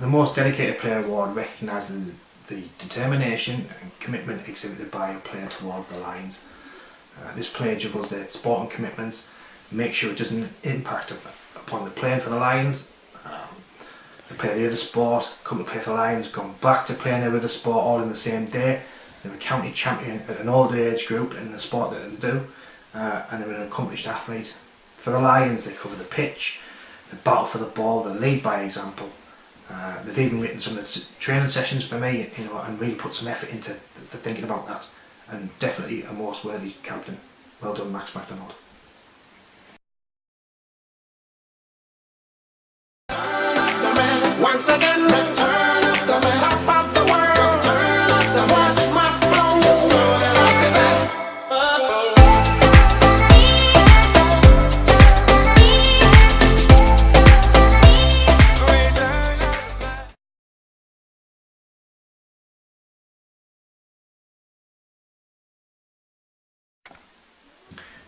The Most Dedicated Player Award recognises the determination and commitment exhibited by a player towards the Lions. This player juggles their sporting commitments, makes sure it doesn't impact upon the playing for the Lions. They play the other sport, come to play for the Lions, gone back to playing their other sport all in the same day. They're a county champion at an older age group in the sport that they do, and they're an accomplished athlete. For the Lions, they cover the pitch, they battle for the ball, they lead by example. They've even written some of the training sessions for me, and really put some effort into thinking about that. And definitely a most worthy captain. Well done, Max McDonald. Once again, return of the man, top of the world, turn up the watch my throne,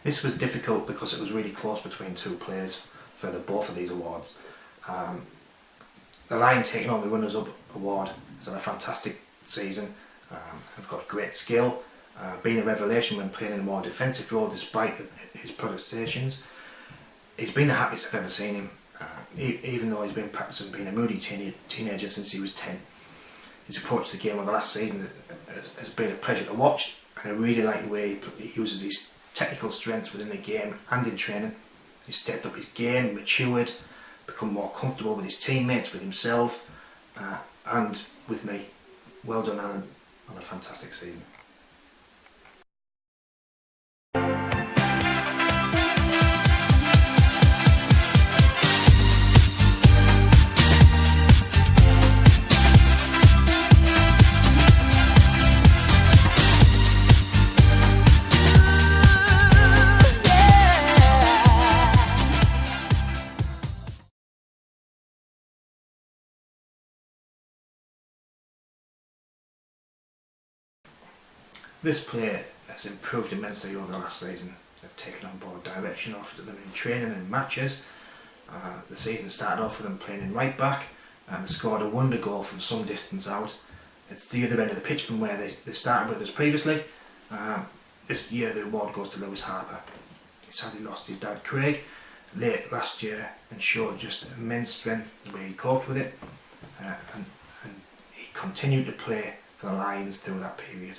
This was difficult because it was really close between two players for both of these awards. The Lions taking on the Runners-Up Award has had a fantastic season. Have got great skill, been a revelation when playing in a more defensive role despite his protestations. He's been the happiest I've ever seen him, even though he's been practicing being a moody teenager since he was 10. His approach to the game over the last season has been a pleasure to watch, and I really like the way he uses his technical strengths within the game and in training. He's stepped up his game, matured, become more comfortable with his teammates, with himself, and with me. Well done, Alan, on a fantastic season. This player has improved immensely over the last season. They've taken on board direction offered to them in training and matches. The season started off with them playing in right back, and they scored a wonder goal from some distance out. It's the other end of the pitch from where they started with us previously. This year the award goes to Lewis Harper. He sadly lost his dad Craig late last year and showed just immense strength the way he coped with it, and he continued to play for the Lions through that period.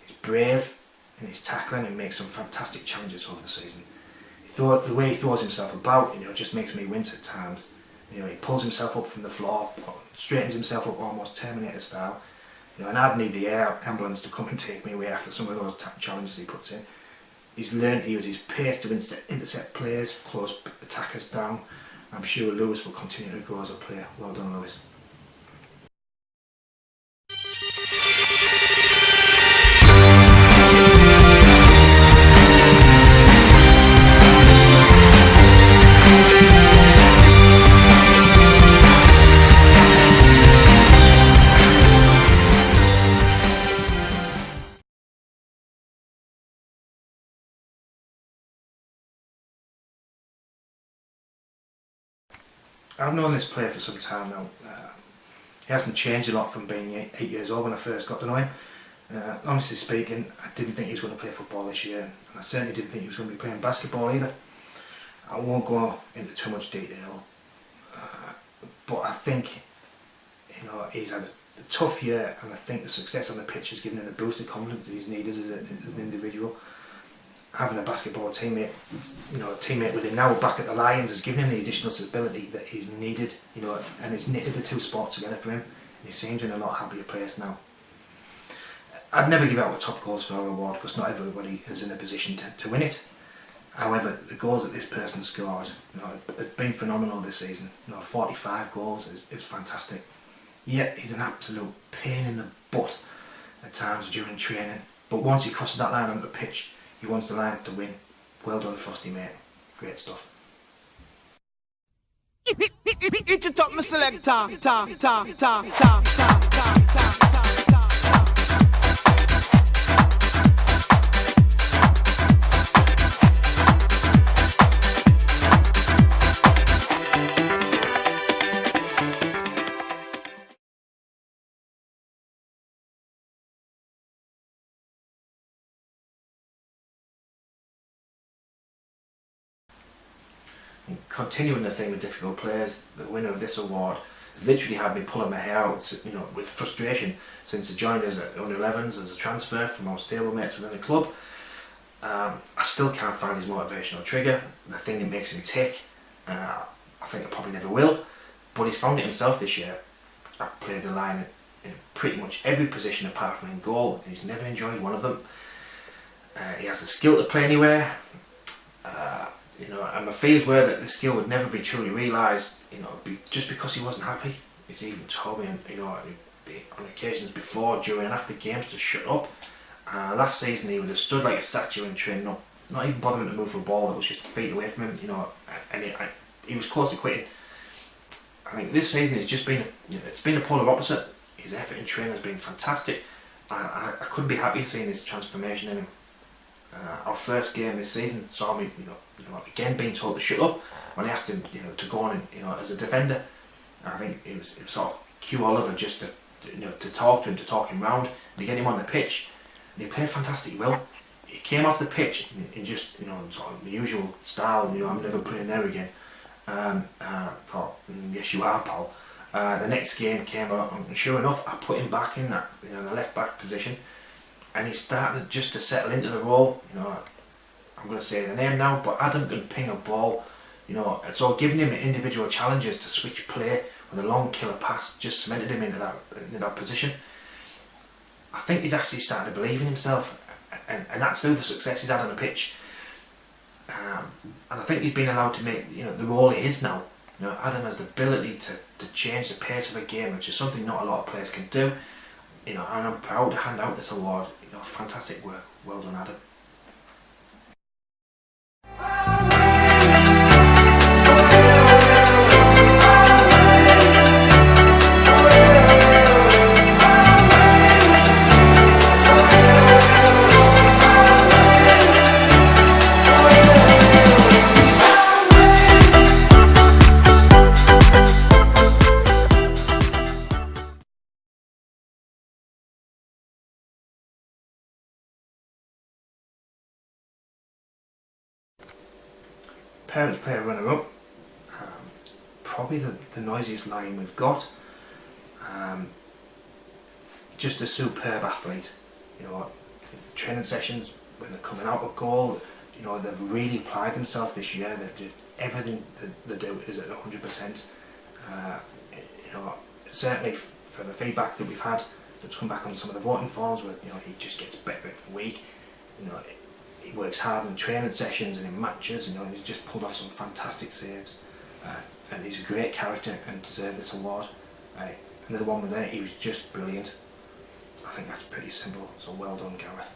He's brave in his tackling and makes some fantastic challenges over the season. The way he throws himself about, just makes me wince at times. He pulls himself up from the floor, straightens himself up almost Terminator style. And I'd need the air ambulance to come and take me away after some of those challenges he puts in. He's learned to use his pace to intercept players, close attackers down. I'm sure Lewis will continue to grow as a player. Well done, Lewis. I've known this player for some time now. He hasn't changed a lot from being 8 years old when I first got to know him. Honestly speaking, I didn't think he was going to play football this year, and I certainly didn't think he was going to be playing basketball either. I won't go into too much detail, but I think he's had a tough year, and I think the success on the pitch has given him the boost of confidence that he's needed as an individual. Having a basketball teammate, a teammate with him now back at the Lions has given him the additional stability that he's needed, and it's knitted the two sports together for him. He seems in a lot happier place now. I'd never give out a top goal scorer award because not everybody is in a position to win it. However, the goals that this person scored, it's been phenomenal this season. 45 goals is fantastic. Yet he's an absolute pain in the butt at times during training. But once he crosses that line on the pitch, he wants the Lions to win. Well done, Frosty, mate. Great stuff. Eat it up, my selector. continuing the thing with difficult players, the winner of this award has literally had me pulling my hair out, with frustration since he joined us at under 11s as a transfer from our stablemates within the club. I still can't find his motivational trigger, the thing that makes him tick. I think I probably never will, but he's found it himself this year. I've played the line in pretty much every position apart from in goal, and he's never enjoyed one of them. He has the skill to play anywhere. And my fears were that the skill would never be truly realised, just because he wasn't happy. He's even told me, on occasions before, during and after games to shut up. Last season he would have stood like a statue in training, not even bothering to move for a ball that was just feet away from him, and he was close to quitting. I think this season it's just been, it's been the polar opposite. His effort in training has been fantastic. I couldn't be happier seeing his transformation in him. Our first game this season saw me, again being told to shut up when I asked him, to go on, as a defender. I think it was sort of cue Oliver just to talk to him, to talk him round, and to get him on the pitch. And he played fantastically well. He came off the pitch in just, sort of the usual style. I'm never playing there again. Thought, yes, you are, pal. The next game came out, and sure enough, I put him back in that, the left back position. And he started just to settle into the role. I'm going to say the name now, but Adam can ping a ball. So giving him individual challenges to switch play with a long killer pass just cemented him into that position. I think he's actually starting to believe in himself, and that's through the success he's had on the pitch. And I think he's been allowed to make the role he is now. Adam has the ability to change the pace of a game, which is something not a lot of players can do. And I'm proud to hand out this award. Fantastic work. Well done, Adam. Parents Player runner-up, probably the noisiest line we've got. Just a superb athlete. Training sessions when they're coming out of goal, they've really applied themselves this year. Everything that they do is at 100%. Certainly for the feedback that we've had that's come back on some of the voting forms, where he just gets better every week. He works hard in training sessions and in matches, and he's just pulled off some fantastic saves. And he's a great character and deserves this award. Another one with that, he was just brilliant. I think that's pretty simple, so well done, Gareth.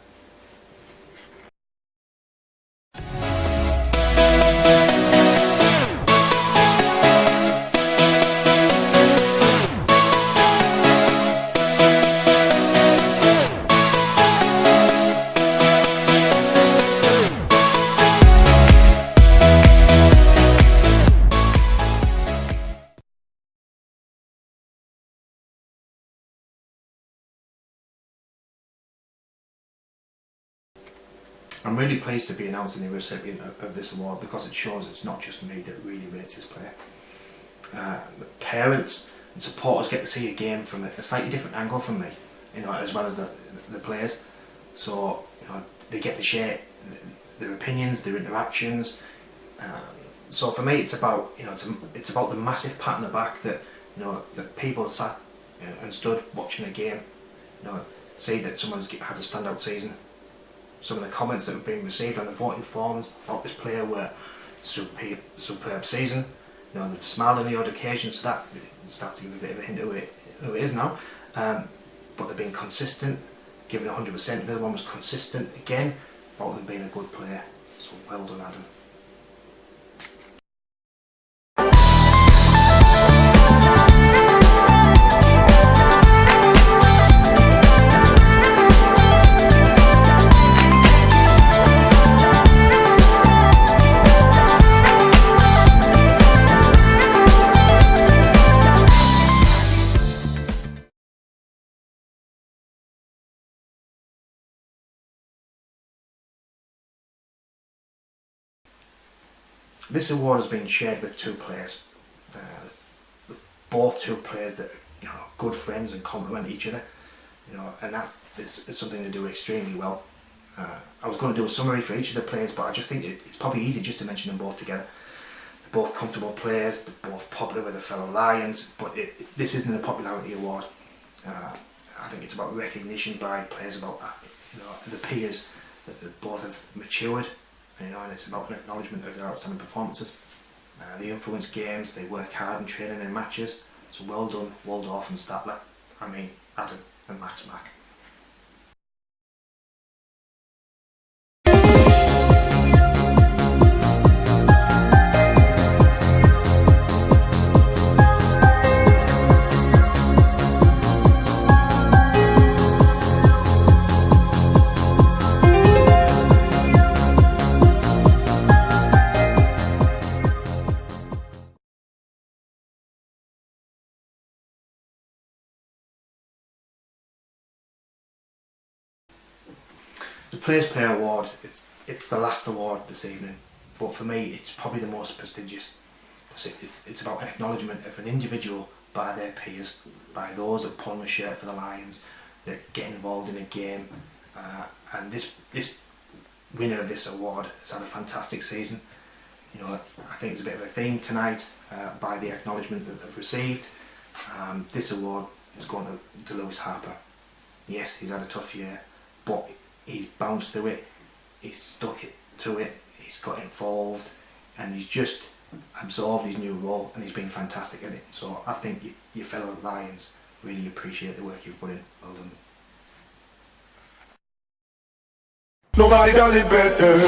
I'm really pleased to be announcing the recipient of this award, because it shows it's not just me that really rates this player. The parents and supporters get to see a game from a slightly different angle from me, as well as the players. So they get to share their opinions, their interactions. So for me, it's about it's about the massive pat on the back that the people sat and stood watching the game. See that someone's had a standout season. Some of the comments that have been received on the voting forms about this player were superb season. They've smiled on the odd occasion, so that starts to give a bit of a hint of who it is now. But they've been consistent, giving 100%. The other one was consistent again about them being a good player. So well done, Adam. This award has been shared with two players. Both two players that are good friends and complement each other. And that is something to do extremely well. I was going to do a summary for each of the players, but I just think it's probably easy just to mention them both together. They're both comfortable players, they're both popular with their fellow Lions, but this isn't a popularity award. I think it's about recognition by players about the peers that both have matured, and it's about an acknowledgement of their outstanding performances. They influence games, they work hard in training and matches. So well done, Waldorf and Statler. Adam and Max Mack. The Players Player Award, it's the last award this evening, but for me it's probably the most prestigious. It's about an acknowledgement of an individual by their peers, by those that put on a shirt for the Lions, that get involved in a game, and this winner of this award has had a fantastic season. I think it's a bit of a theme tonight by the acknowledgement that they've received. This award is going to Lewis Harper. Yes, he's had a tough year, but he's bounced through it, he's stuck to it, he's got involved, and he's just absorbed his new role, and he's been fantastic at it. So I think your fellow Lions really appreciate the work you've put in. Well done. Nobody does it better.